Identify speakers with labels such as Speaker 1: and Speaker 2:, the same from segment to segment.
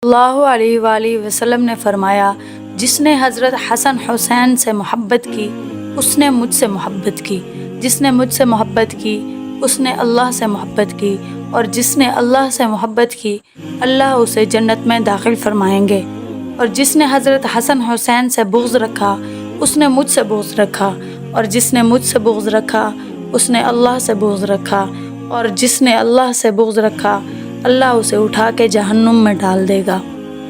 Speaker 1: اللہ علیہ وآلہ وسلم نے فرمایا، جس نے حضرت حسن حسین سے محبت کی اس نے مجھ سے محبت کی، جس نے مجھ سے محبت کی اس نے اللہ سے محبت کی، اور جس نے اللہ سے محبت کی اللہ اسے جنت میں داخل فرمائیں گے، اور جس نے حضرت حسن حسین سے بغض رکھا اس نے مجھ سے بغض رکھا، اور جس نے مجھ سے بغض رکھا اس نے اللہ سے بغض رکھا، اور جس نے اللہ سے بغض رکھا اللہ اسے اٹھا کے جہنم میں ڈال دے گا۔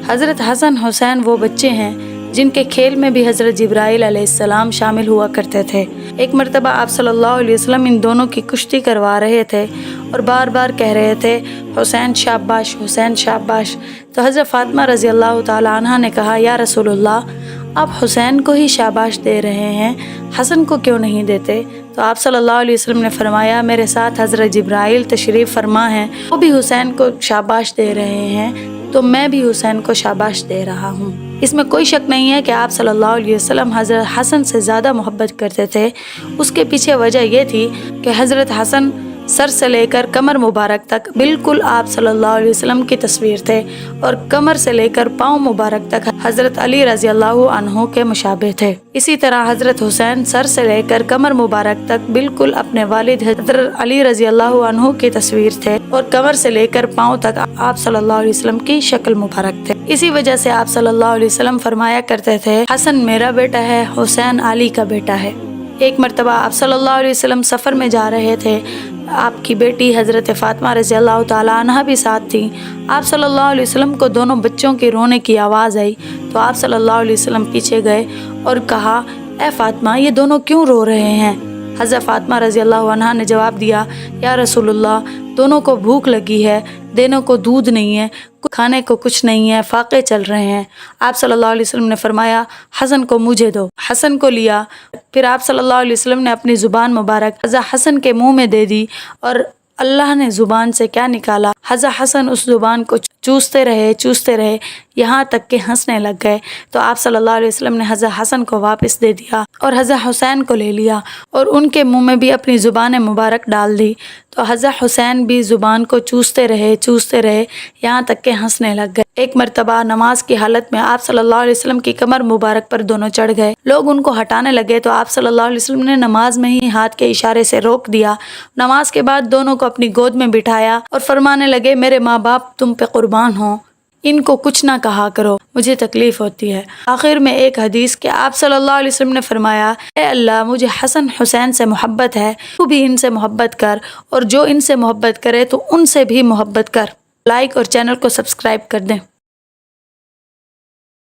Speaker 1: حضرت حسن حسین وہ بچے ہیں جن کے کھیل میں بھی حضرت جبرائیل علیہ السلام شامل ہوا کرتے تھے۔ ایک مرتبہ آپ صلی اللہ علیہ وسلم ان دونوں کی کشتی کروا رہے تھے اور بار بار کہہ رہے تھے، حسین شاباش، حسین شاباش۔ تو حضرت فاطمہ رضی اللہ تعالی عنہ نے کہا، یا رسول اللہ، آپ حسین کو ہی شاباش دے رہے ہیں، حسن کو کیوں نہیں دیتے؟ تو آپ صلی اللہ علیہ وسلم نے فرمایا، میرے ساتھ حضرت جبرائیل تشریف فرما ہیں، وہ بھی حسین کو شاباش دے رہے ہیں تو میں بھی حسین کو شاباش دے رہا ہوں۔ اس میں کوئی شک نہیں ہے کہ آپ صلی اللہ علیہ وسلم حضرت حسن سے زیادہ محبت کرتے تھے۔ اس کے پیچھے وجہ یہ تھی کہ حضرت حسن سر سے لے کر کمر مبارک تک بالکل آپ صلی اللہ علیہ وسلم کی تصویر تھے، اور کمر سے لے کر پاؤں مبارک تک حضرت علی رضی اللہ عنہ کے مشابہ تھے۔ اسی طرح حضرت حسین سر سے لے کر کمر مبارک تک بالکل اپنے والد حضرت علی رضی اللہ عنہ کی تصویر تھے، اور کمر سے لے کر پاؤں تک آپ صلی اللہ علیہ وسلم کی شکل مبارک تھے۔ اسی وجہ سے آپ صلی اللہ علیہ وسلم فرمایا کرتے تھے، حسن میرا بیٹا ہے، حسین علی کا بیٹا ہے۔ ایک مرتبہ آپ صلی اللہ علیہ وسلم سفر میں جا رہے تھے، آپ کی بیٹی حضرت فاطمہ رضی اللہ تعالی عنہ بھی ساتھ تھیں۔ آپ صلی اللہ علیہ وسلم کو دونوں بچوں کے رونے کی آواز آئی تو آپ صلی اللہ علیہ وسلم پیچھے گئے اور کہا، اے فاطمہ، یہ دونوں کیوں رو رہے ہیں؟ حضرت فاطمہ رضی اللہ عنہ نے جواب دیا، یا رسول اللہ، دونوں کو بھوک لگی ہے، دونوں کو دودھ نہیں ہے، کھانے کو کچھ نہیں ہے، فاقے چل رہے ہیں۔ آپ صلی اللہ علیہ وسلم نے فرمایا، حسن کو مجھے دو۔ حسن کو لیا، پھر آپ صلی اللہ علیہ وسلم نے اپنی زبان مبارک حضرت حسن کے منہ میں دے دی، اور اللہ نے زبان سے کیا نکالا، حضرت حسن اس زبان کو چوستے رہے یہاں تک کہ ہنسنے لگ گئے۔ تو آپ صلی اللہ علیہ وسلم نے حضرت حسن کو واپس دے دیا اور حضرت حسین کو لے لیا اور ان کے منہ میں بھی اپنی زبان مبارک ڈال دی، تو حضرت حسین بھی زبان کو چوستے رہے یہاں تک کہ ہنسنے لگ گئے۔ ایک مرتبہ نماز کی حالت میں آپ صلی اللہ علیہ وسلم کی کمر مبارک پر دونوں چڑھ گئے، لوگ ان کو ہٹانے لگے تو آپ صلی اللہ علیہ وسلم نے نماز میں ہی ہاتھ کے اشارے سے روک دیا۔ نماز کے بعد دونوں کو اپنی گود میں بٹھایا اور فرمانے لگے، میرے ماں باپ تم پہ قربان ہوں، ان کو کچھ نہ کہا کرو، مجھے تکلیف ہوتی ہے۔ آخر میں ایک حدیث کہ آپ صلی اللہ علیہ وسلم نے فرمایا، اے اللہ، مجھے حسن حسین سے محبت ہے، تو بھی ان سے محبت کر، اور جو ان سے محبت کرے تو ان سے بھی محبت کر۔ لائک اور چینل کو سبسکرائب کر دیں۔